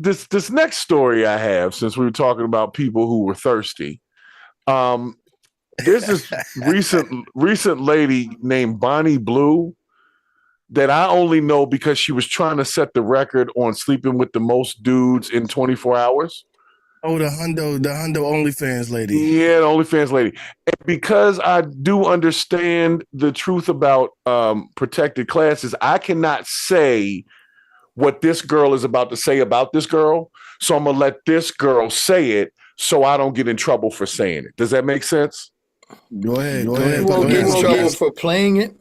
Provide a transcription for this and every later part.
this next story I have, since we were talking about people who were thirsty. There's this recent lady named Bonnie Blue that I only know because she was trying to set the record on sleeping with the most dudes in 24 hours. Oh, the Hundo OnlyFans lady. Yeah, the OnlyFans lady. And because I do understand the truth about protected classes, I cannot say what this girl is about to say about this girl. So I'm going to let this girl say it so I don't get in trouble for saying it. Does that make sense? Go ahead. You won't get in trouble for playing it?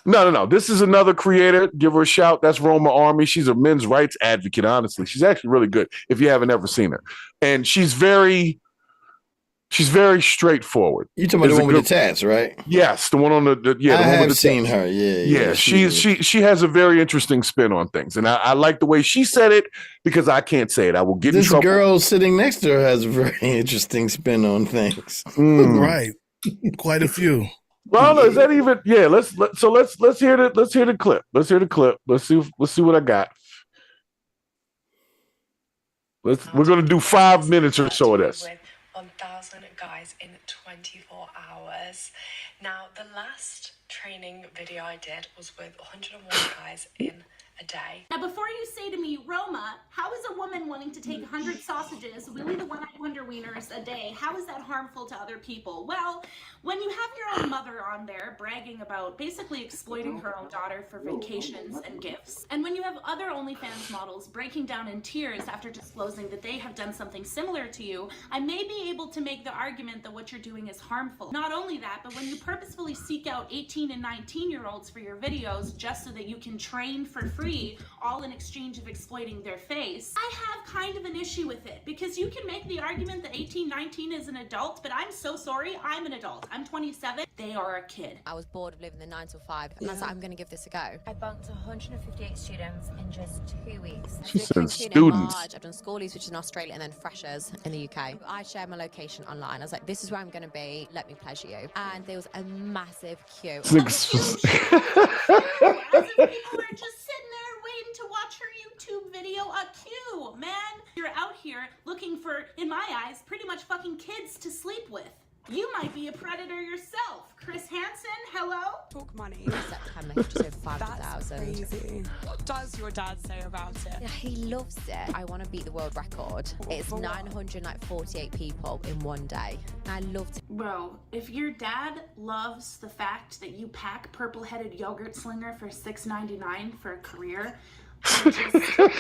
No. This is another creator. Give her a shout. That's Roma Army. She's a men's rights advocate, honestly. She's actually really good if you haven't ever seen her. And she's very straightforward. You talking about the one with the tats, right? Yes, the one on the I have seen her. Yeah. She has a very interesting spin on things, and I like the way she said it because I can't say it. I will get in trouble. This girl sitting next to her has a very interesting spin on things. Right, quite a few. Well, is that even? Yeah, let's hear the clip. Let's hear the clip. Let's see what I got. We're gonna do 5 minutes or so of this. 1,000 guys in 24 hours. Now, the last training video I did was with 101 guys in a day. Now, before you say to me, Roma, how is a woman wanting to take 100 sausages, Willy the One-Eyed Wonder Wieners a day, how is that harmful to other people? Well, when you have your own mother on there bragging about basically exploiting her own daughter for vacations and gifts, and when you have other OnlyFans models breaking down in tears after disclosing that they have done something similar to you, I may be able to make the argument that what you're doing is harmful. Not only that, but when you purposefully seek out 18 and 19-year-olds for your videos just so that you can train for free, all in exchange of exploiting their face, I have kind of an issue with it, because you can make the argument that 18, 19 is an adult, but I'm so sorry, I'm an adult. I'm 27, they are a kid. I was bored of living the 9 to 5, and I was like, I'm going to give this a go. I bunked 158 students in just 2 weeks. She said students. I've done schoolies, which is in Australia, and then freshers in the UK. I shared my location online. I was like, this is where I'm going to be. Let me pleasure you. And there was a massive queue. People are just sitting there waiting to watch her YouTube video. A queue, man. You're out here looking for, in my eyes, pretty much fucking kids to sleep with. You might be a predator yourself. Chris Hansen, hello? Talk money. September, just over 5,000. That's crazy. What does your dad say about it? Yeah, he loves it. I want to beat the world record. It's 948 people in one day. I loved it. Bro, if your dad loves the fact that you pack purple-headed yogurt slinger for $6.99 for a career,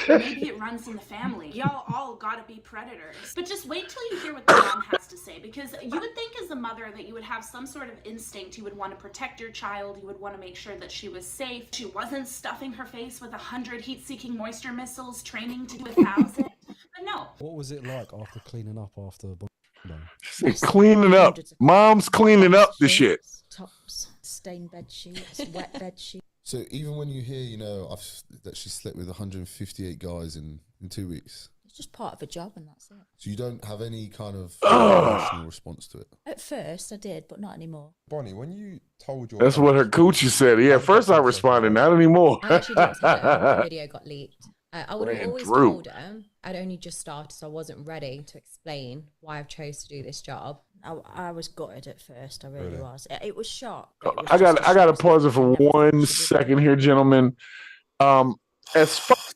maybe it runs in the family. Y'all all gotta be predators. But just wait till you hear what the mom has to say, because you would think as a mother that you would have some sort of instinct. You would want to protect your child. You would want to make sure that she was safe. She wasn't stuffing her face with 100 heat-seeking moisture missiles, training to do 1,000. But no. What was it like after cleaning up after? Cleaning up. Mom's cleaning up the shit. Tops, stained bed sheets, wet bed sheets. So even when you hear, that she slept with 158 guys in 2 weeks. It's just part of a job and that's it. So you don't have any kind of emotional response to it? At first I did, but not anymore. Bonnie, when you told your... That's what her coochie said. Yeah, first I responded, not anymore. I actually didn't tell her the video got leaked. I would have always told her. I'd only just started, so I wasn't ready to explain why I've chose to do this job. I was gutted at first. I really was. It was shock. I got to pause it for 1 second here, gentlemen.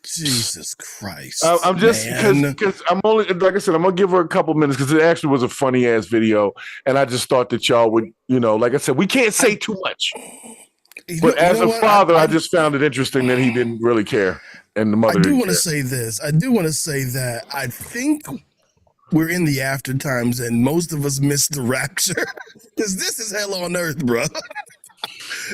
Jesus Christ! I'm just because I'm only, like I said, I'm gonna give her a couple minutes because it actually was a funny ass video, and I just thought that y'all would, like I said, we can't say too much. But as a father, I just found it interesting that he didn't really care, and the mother. I do want to say this. I do want to say that I think we're in the after times, and most of us missed the rapture because this is hell on earth, bro.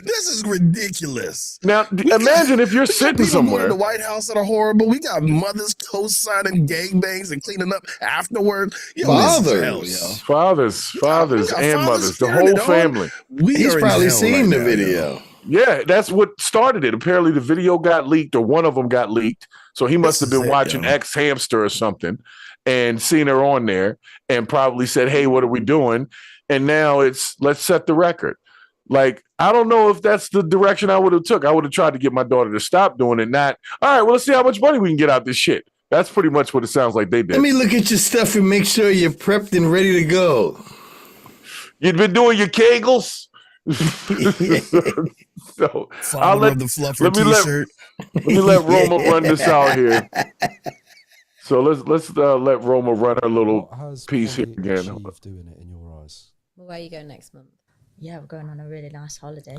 This is ridiculous. Now, imagine if you're sitting somewhere in the White House that are horrible. We got mothers co-signing gangbangs and cleaning up afterward. Fathers and mothers, the whole family. He's probably seen the video. Yeah, that's what started it. Apparently, the video got leaked, or one of them got leaked. So he must have been watching X Hamster or something and seen her on there and probably said, "Hey, what are we doing?" And now it's let's set the record. Like, I don't know if that's the direction I would have took. I would have tried to get my daughter to stop doing it. Not, all right, well, let's see how much money we can get out this shit. That's pretty much what it sounds like they did. Let me look at your stuff and make sure you're prepped and ready to go. You've been doing your Kegels. So I'll let the fluffer t-shirt. Let me let Roma run this out here. So let's let Roma run her little piece here again. Doing it in your eyes. Well, where are you going next month? Yeah, we're going on a really nice holiday.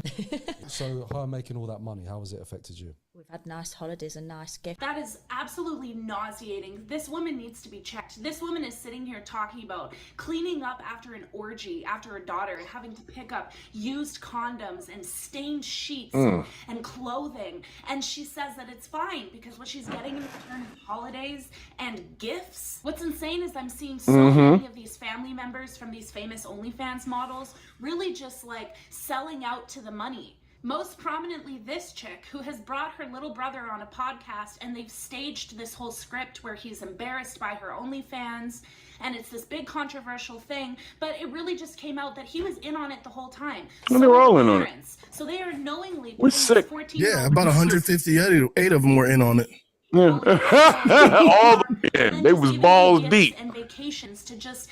So her making all that money, how has it affected you? We've had nice holidays and nice gifts. That is absolutely nauseating. This woman needs to be checked. This woman is sitting here talking about cleaning up after an orgy, after her daughter, and having to pick up used condoms and stained sheets and clothing. And she says that it's fine because what she's getting in return is holidays and gifts. What's insane is I'm seeing so many of these family members from these famous OnlyFans models really just like selling out to the money. Most prominently this chick who has brought her little brother on a podcast, and they've staged this whole script where he's embarrassed by her OnlyFans, and it's this big controversial thing, but it really just came out that he was in on it the whole time. So they were all in on it. So they are knowingly. We're sick. Yeah, about 158 of them were in on it. Yeah. All the men. They was balls deep. And vacations to just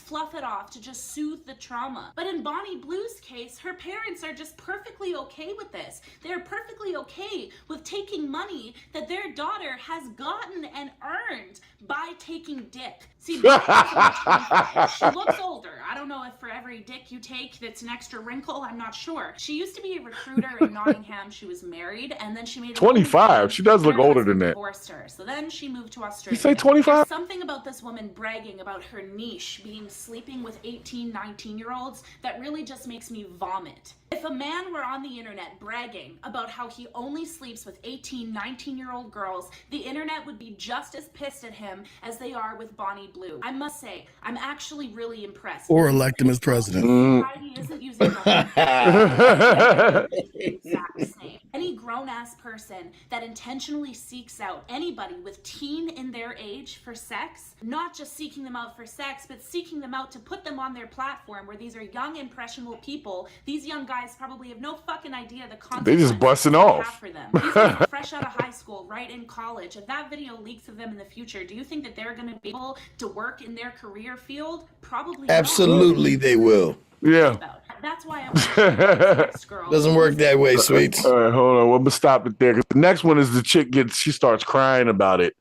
fluff it off, to just soothe the trauma. But in Bonnie Blue's case, her parents are just perfectly okay with this. They're perfectly okay with taking money that their daughter has gotten and earned by taking dick. See, she looks older. I don't know if for every dick you take that's an extra wrinkle, I'm not sure. She used to be a recruiter in Nottingham. She was married, and then she made 25. She does look older than that. Divorced her. So then she moved to Australia. You say 25? Something about this woman bragging about her niche being sleeping with 18, 19-year-olds that really just makes me vomit. If a man were on the internet bragging about how he only sleeps with 18, 19-year-old girls, the internet would be just as pissed at him as they are with Bonnie Blue. I must say, I'm actually really impressed. Or elect him as president. He isn't using the exact same. Any grown-ass person that intentionally seeks out anybody with teen in their age for sex, not just seeking them out for sex, but seeking them out to put them on their platform where these are young, impressionable people. These young guys probably have no fucking idea the consequences they just busting off for them. These guys are fresh out of high school, right in college. If that video leaks of them in the future, do you think that they're going to be able to work in their career field? Probably Absolutely not. They will. Yeah. That's why I doesn't work that way, sweets. All right, hold on. We'll stop it there. The next one is the chick she starts crying about it.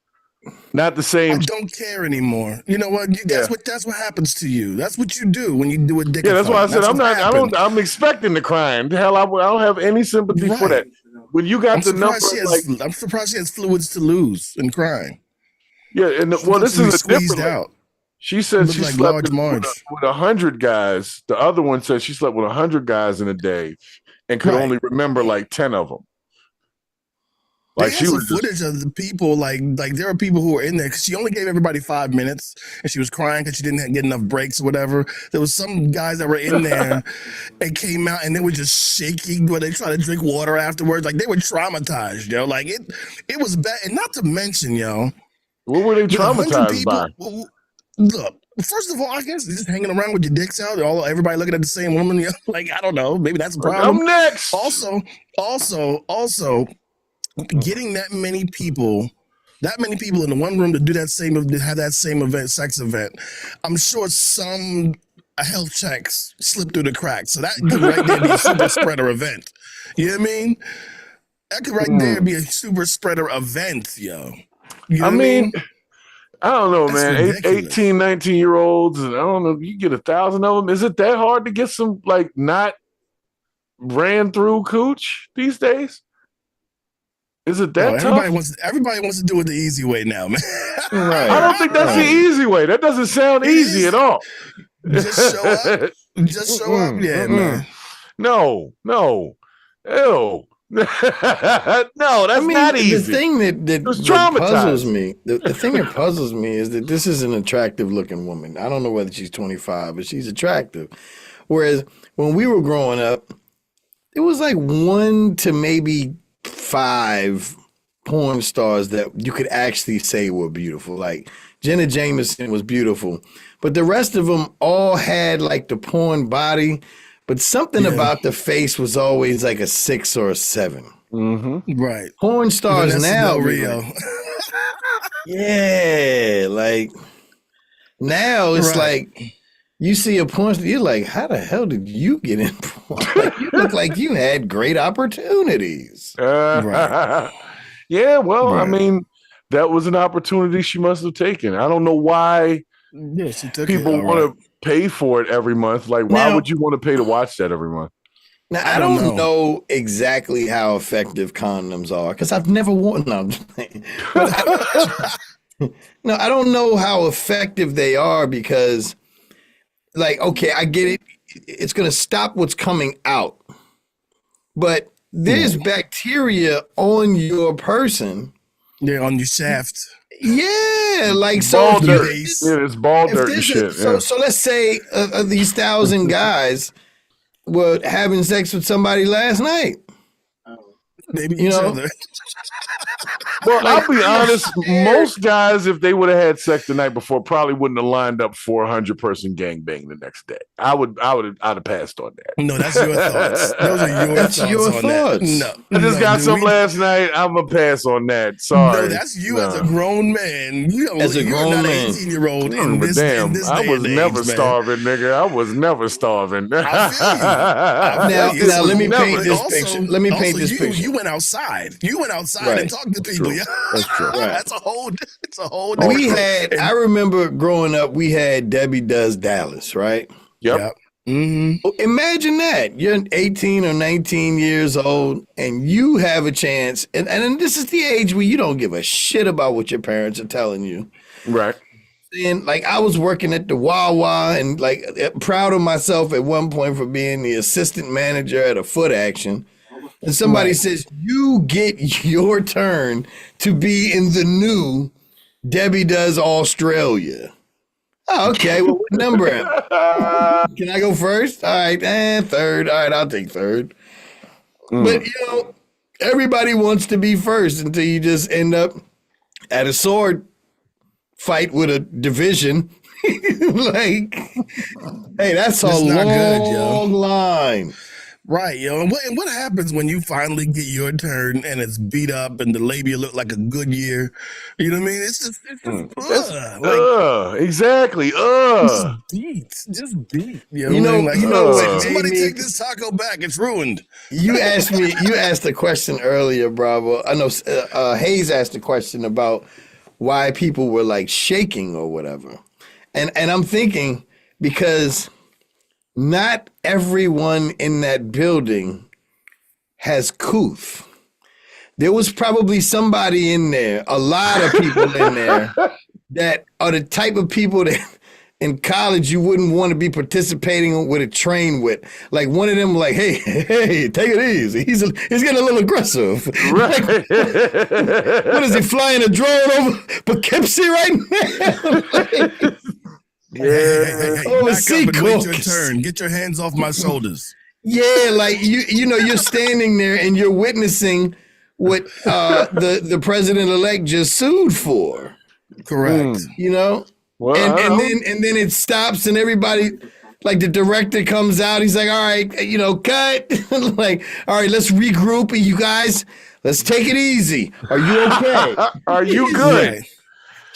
Not the same. I don't care anymore. You know what? That's what happens to you. That's what you do when you do a dick. Yeah, that's why I said I'm expecting the crying. Hell, I don't have any sympathy for that. When you got the number, I'm surprised she has fluids to lose and crying. Yeah, and this is a different. Out. She said she slept with 100 guys. The other one said she slept with 100 guys in a day and could only remember like 10 of them. Like she was footage of the people, like there are people who were in there because she only gave everybody 5 minutes and she was crying because she didn't get enough breaks or whatever. There was some guys that were in there and came out and they were just shaking when they tried to drink water afterwards. Like they were traumatized, yo. Like it was bad. And not to mention, yo, what were they traumatized by? Look, first of all, I guess just hanging around with your dicks out, everybody looking at the same woman. You know, like I don't know, maybe that's a problem. I'm next. Also, getting that many people in the one room to have that same event, sex event. I'm sure some health checks slip through the cracks. So that could right there be a super spreader event. You know what I mean? That could right there be a super spreader event, yo. You know what I mean? I don't know, That's man. ridiculous. 18, 19-year-olds, and I don't know, you get 1,000 of them. Is it that hard to get some, like, not ran through cooch these days? Is it that tough? Everybody wants to do it the easy way now, man. Right. I don't think that's the easy way. That doesn't sound easy at all. Just show up. Just show up. Yeah, man. No. Ew. No, that's not easy. The thing that puzzles me, the thing that puzzles me is that this is an attractive looking woman. I don't know whether she's 25, but she's attractive. Whereas when we were growing up, it was like 1 to maybe 5 porn stars that you could actually say were beautiful. Like Jenna Jameson was beautiful, but the rest of them all had like the porn body. But something about the face was always like a 6 or a 7. Mm-hmm. Right. Porn stars now, Rio. Yeah, like now it's like you see a porn star, you're like, how the hell did you get in porn? Like, you look like you had great opportunities. Yeah, well, I mean, that was an opportunity she must have taken. I don't know why she took people want to pay for it every month. Like, why would you want to pay to watch that every month? Now, I don't know exactly how effective condoms are because I've never worn them. No, I don't know how effective they are because, like, okay, I get it. It's going to stop what's coming out. But there's bacteria on your person. Yeah, on your shaft. Yeah, like ball dirt. Yeah, it's ball dirt and shit. So let's say these 1,000 guys were having sex with somebody last night. Maybe each other. Well, I'll be honest. Most guys, if they would have had sex the night before, probably wouldn't have lined up for a 100-person gangbang the next day. I'd have passed on that. No, that's your thoughts. Those are your thoughts on that. No, I just got some last night. I'm gonna pass on that. Sorry. No, that's you as a grown man. You're not an 18-year-old in this I was never starving, nigga. I was never starving. I feel you. Now let me paint this picture. Let me paint this picture. You went outside. You went outside and talked to people. Yeah, that's true. That's a whole. It's a whole. I remember growing up. We had Debbie Does Dallas, right? Yep. Mm-hmm. Imagine that you're 18 or 19 years old and you have a chance, and this is the age where you don't give a shit about what your parents are telling you, right? And like I was working at the Wawa and like proud of myself at one point for being the assistant manager at a Foot Action. And somebody says, you get your turn to be in the new Debbie Does Australia. Oh, okay. Well, what number am I? Can I go first? All right. And third. All right. I'll take third. But, everybody wants to be first until you just end up at a sword fight with a division. Like, hey, that's a long line. Right, yo. And what happens when you finally get your turn and it's beat up and the labia look like a good year? You know what I mean? It's just exactly. Just beat. You know what? Somebody take this taco back. It's ruined. You asked a question earlier, Bravo. I know Hayes asked a question about why people were like shaking or whatever. And I'm thinking because not everyone in that building has couth. There was probably somebody in there, a lot of people in there that are the type of people that in college you wouldn't want to be participating with a train with. Like one of them like, hey, take it easy. He's getting a little aggressive. Right. Like, what is he flying a drone over Poughkeepsie right now? Hey, wait your turn. Get your hands off my shoulders. Yeah, like you're standing there and you're witnessing what the president-elect just sued for. Correct. Well, and then it stops and everybody, like the director comes out. He's like, all right, cut. Like, all right, let's regroup. You guys, let's take it easy. Are you okay? Are you good?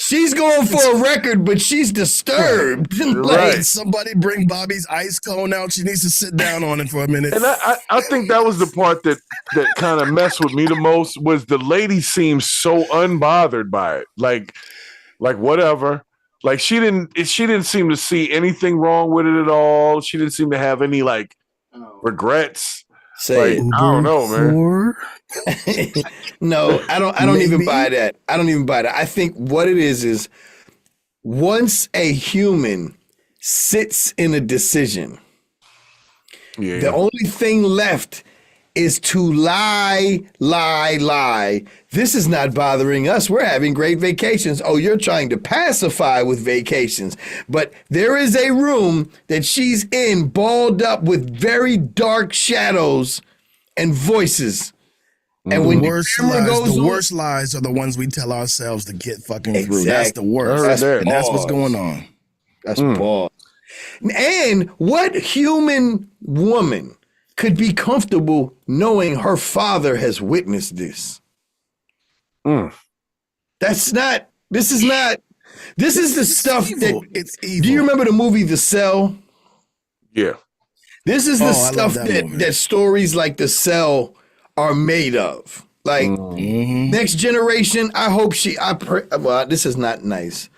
She's going for a record, but she's disturbed. Right. Somebody bring Bobby's ice cone out. She needs to sit down on it for a minute. And I think that was the part that kind of messed with me the most was the lady seemed so unbothered by it. Like whatever. Like she didn't seem to see anything wrong with it at all. She didn't seem to have any regrets. I don't know, man. No, I don't even buy that. I think what it is once a human sits in a decision, the only thing left is to lie. This is not bothering us. We're having great vacations. Oh, you're trying to pacify with vacations. But there is a room that she's in, balled up with very dark shadows and voices. And when the worst lies are the ones we tell ourselves to get fucking through. That's the worst. That's what's going on. That's ball. And what human woman could be comfortable knowing her father has witnessed this? That's not This is not. This is the stuff evil. that. It's evil. Do you remember the movie The Cell? Yeah. This is the stuff that stories like The Cell are made of. Like next generation, I hope well, this is not nice.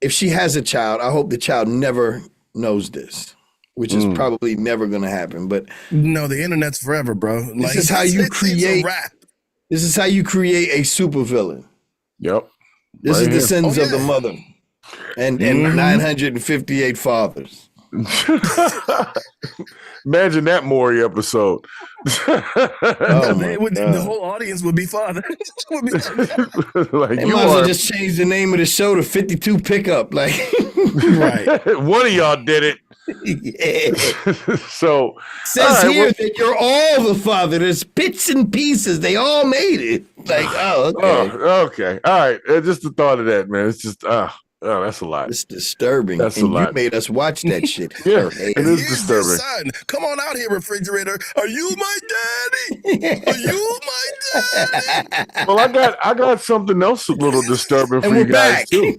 If she has a child, I hope the child never knows this, which is probably never going to happen. But no, the internet's forever, bro. This is how you create. This is how you create a supervillain. Yep. This is the sins of the mother, and 958 fathers. Imagine that Maury episode. The whole audience would be fathers. Like they might as well just change the name of the show to 52 Pickup. Like, right. One of y'all did it. So says here that you're all the father. There's bits and pieces. They all made it. Like, okay. All right. Just the thought of that, man. It's just that's a lot. It's disturbing. That's and a lot. You made us watch that shit. Yeah, it is disturbing. Son, come on out here, refrigerator. Are you my daddy? Are you my daddy? Well, I got something else a little disturbing for you guys too.